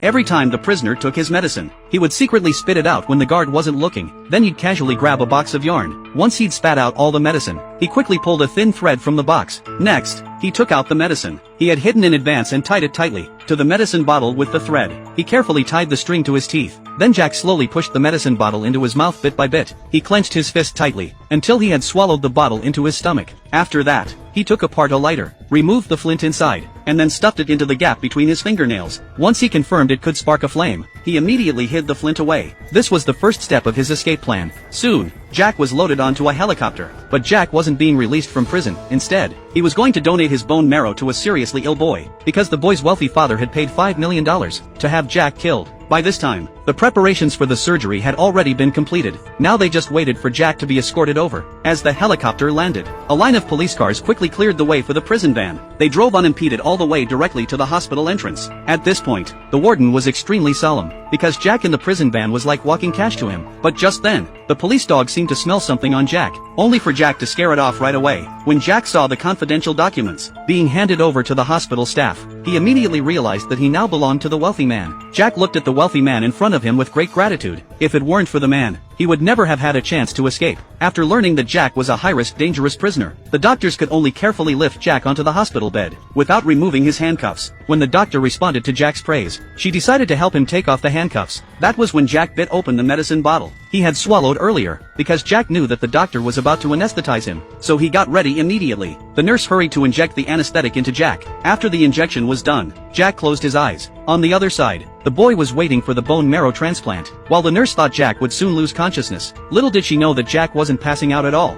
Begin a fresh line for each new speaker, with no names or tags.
Every time the prisoner took his medicine, he would secretly spit it out when the guard wasn't looking, then he'd casually grab a box of yarn. Once he'd spat out all the medicine, he quickly pulled a thin thread from the box. Next, he took out the medicine he had hidden in advance and tied it tightly to the medicine bottle with the thread. He carefully tied the string to his teeth. Then Jack slowly pushed the medicine bottle into his mouth bit by bit. He clenched his fist tightly until he had swallowed the bottle into his stomach. After that, he took apart a lighter, removed the flint inside, and then stuffed it into the gap between his fingernails. Once he confirmed it could spark a flame, he immediately hid the flint away. This was the first step of his escape plan. Soon, Jack was loaded onto a helicopter. But Jack wasn't being released from prison. Instead, he was going to donate his bone marrow to a seriously ill boy, because the boy's wealthy father had paid $5 million to have Jack killed. By this time, the preparations for the surgery had already been completed. Now they just waited for Jack to be escorted over. As the helicopter landed, a line of police cars quickly cleared the way for the prison van. They drove unimpeded all the way directly to the hospital entrance. At this point, the warden was extremely solemn, because Jack in the prison van was like walking cash to him. But just then, the police dog seemed to smell something on Jack, only for Jack to scare it off right away. When Jack saw the confidential documents being handed over to the hospital staff, he immediately realized that he now belonged to the wealthy man. Jack looked at the wealthy man in front of him with great gratitude. If it weren't for the man, he would never have had a chance to escape. After learning that Jack was a high-risk, dangerous prisoner, the doctors could only carefully lift Jack onto the hospital bed, without removing his handcuffs. When the doctor responded to Jack's praise, she decided to help him take off the handcuffs. That was when Jack bit open the medicine bottle he had swallowed earlier, because Jack knew that the doctor was about to anesthetize him, so he got ready immediately. The nurse hurried to inject the anesthetic into Jack. After the injection was done, Jack closed his eyes. On the other side, the boy was waiting for the bone marrow transplant. While the nurse thought Jack would soon lose consciousness, little did she know that Jack wasn't passing out at all.